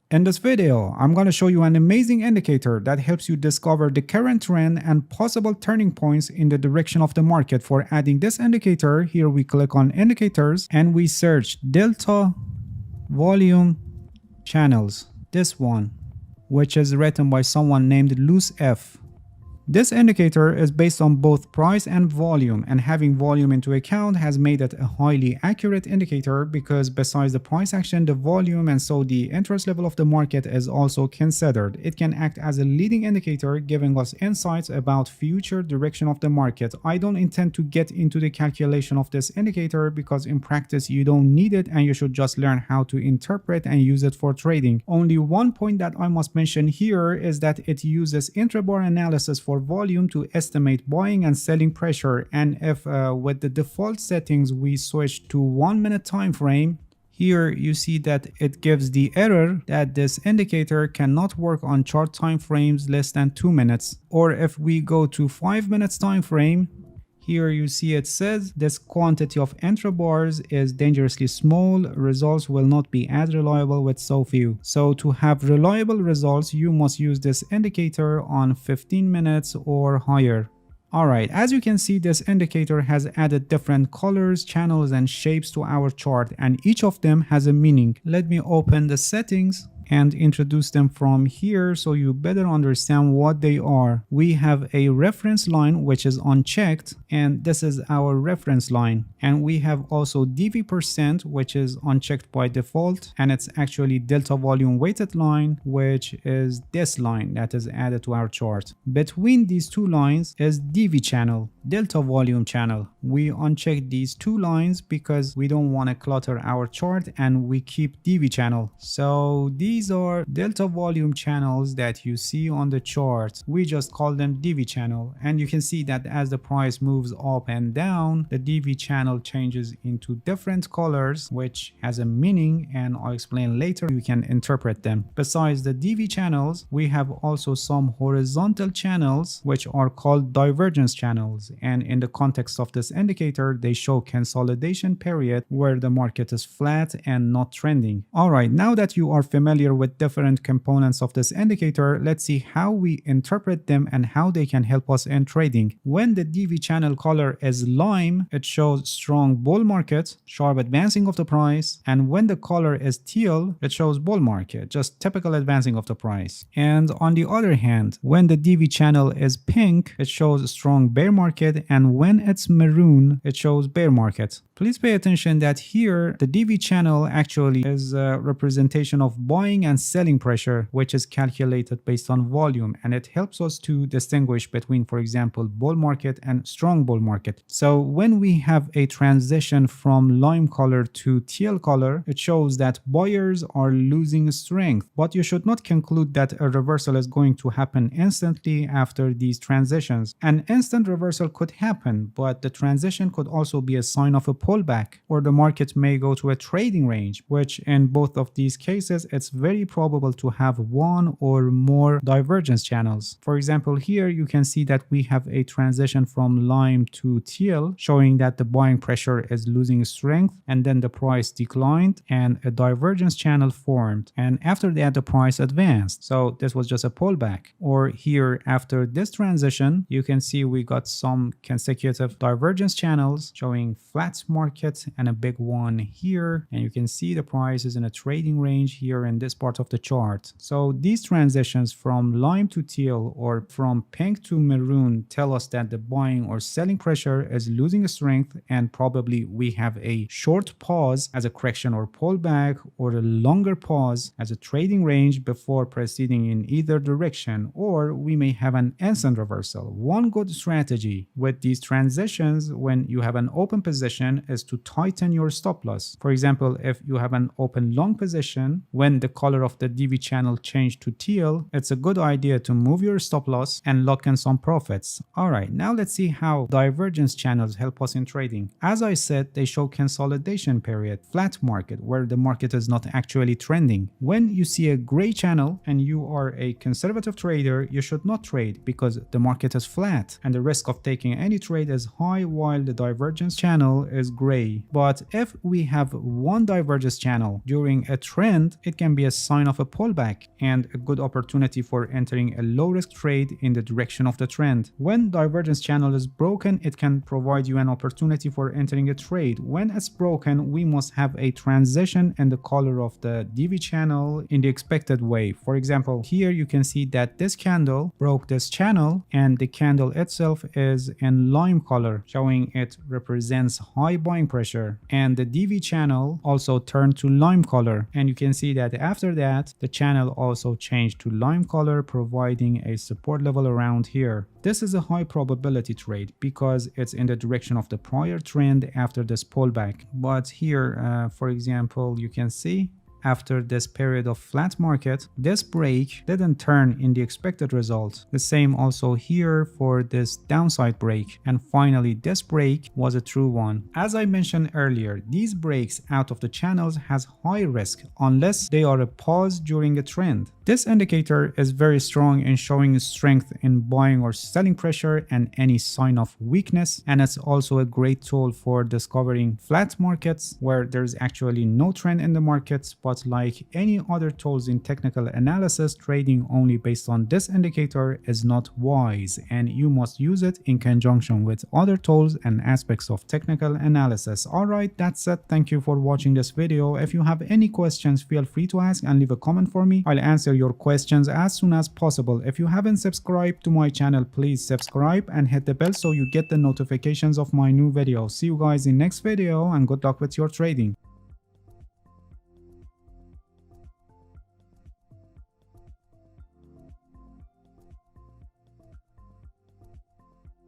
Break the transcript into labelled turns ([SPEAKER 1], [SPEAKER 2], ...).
[SPEAKER 1] In this video, I'm going to show you an amazing indicator that helps you discover the current trend and possible turning points in the direction of the market. For adding this indicator, here we click on indicators and we search delta volume channels, this one, which is written by someone named Loose F. This indicator is based on both price and volume, and having volume into account has made it a highly accurate indicator because besides the price action, the volume and so the interest level of the market is also considered. It can act as a leading indicator, giving us insights about future direction of the market. I don't intend to get into the calculation of this indicator because in practice you don't need it and you should just learn how to interpret and use it for trading. Only one point that I must mention here is that it uses intrabar analysis for volume to estimate buying and selling pressure, and if with the default settings we switch to 1 minute time frame, here you see that it gives the error that this indicator cannot work on chart time frames less than 2 minutes. Or if we go to 5 minutes time frame, here you see it says this quantity of intrabars is dangerously small. Results will not be as reliable with so few. So to have reliable results, you must use this indicator on 15 minutes or higher. Alright, as you can see, this indicator has added different colors, channels and shapes to our chart, and each of them has a meaning. Let me open the settings and introduce them from here so you better understand what they are. We have a reference line which is unchecked, and this is our reference line. And we have also DV% which is unchecked by default, and it's actually delta volume weighted line, which is this line that is added to our chart. Between these two lines is DV channel, delta volume channel. We uncheck these two lines because we don't want to clutter our chart and we keep DV channel. So these are delta volume channels that you see on the chart. We just call them DV channel, and you can see that as the price moves up and down, the DV channel changes into different colors, which has a meaning, and I'll explain later. You can interpret them. Besides the DV channels, we have also some horizontal channels which are called divergence channels, and in the context of this indicator they show consolidation period where the market is flat and not trending. Alright, now that you are familiar with different components of this indicator, let's see how we interpret them and how they can help us in trading. When the DV channel color is lime, it shows strong bull market, sharp advancing of the price, and when the color is teal, it shows bull market, just typical advancing of the price. And on the other hand, when the DV channel is pink, it shows strong bear market, and when it's maroon, it shows bear market. Please pay attention that here the DV channel actually is a representation of buying and selling pressure, which is calculated based on volume, and it helps us to distinguish between, for example, bull market and strong bull market. So when we have a transition from lime color to teal color, it shows that buyers are losing strength, but you should not conclude that a reversal is going to happen instantly after these transitions. An instant reversal could happen, but the transition could also be a sign of a pullback, or the market may go to a trading range, which in both of these cases it's very probable to have one or more divergence channels. For example, here you can see that we have a transition from lime to teal, showing that the buying pressure is losing strength, and then the price declined and a divergence channel formed, and after that the price advanced. So this was just a pullback. Or here after this transition, you can see we got some consecutive divergence channels showing flat market and a big one here, and you can see the price is in a trading range here in this part of the chart. So these transitions from lime to teal or from pink to maroon tell us that the buying or selling pressure is losing strength, and probably we have a short pause as a correction or pullback, or a longer pause as a trading range before proceeding in either direction, or we may have an instant reversal. One good strategy with these transitions when you have an open position is to tighten your stop loss. For example, if you have an open long position, when the color of the DV channel changed to teal, it's a good idea to move your stop loss and lock in some profits. Alright, now let's see how divergence channels help us in trading. As I said, they show consolidation period, flat market, where the market is not actually trending. When you see a gray channel and you are a conservative trader, you should not trade because the market is flat and the risk of taking any trade is high, while the divergence channel is gray. But if we have one divergence channel during a trend, it can be a sign of a pullback and a good opportunity for entering a low risk trade in the direction of the trend. When divergence channel is broken, it can provide you an opportunity for entering a trade. When it's broken, we must have a transition in the color of the DV channel in the expected way. For example, here you can see that this candle broke this channel and the candle itself is in lime color, showing it represents high buying pressure, and the DV channel also turned to lime color, and you can see that after that the channel also changed to lime color, providing a support level around here. This is a high probability trade because it's in the direction of the prior trend after this pullback. But here for example, you can see after this period of flat market, this break didn't turn in the expected result. The same also here for this downside break. And finally, this break was a true one. As I mentioned earlier, these breaks out of the channels has high risk unless they are a pause during a trend. This indicator is very strong in showing strength in buying or selling pressure and any sign of weakness. And it's also a great tool for discovering flat markets where there's actually no trend in the markets, but like any other tools in technical analysis, trading only based on this indicator is not wise, and you must use it in conjunction with other tools and aspects of technical analysis. Alright, that's it. Thank you for watching this video. If you have any questions, feel free to ask and leave a comment for me. I'll answer your questions as soon as possible. If you haven't subscribed to my channel, please subscribe and hit the bell so you get the notifications of my new videos. See you guys in next video and good luck with your trading.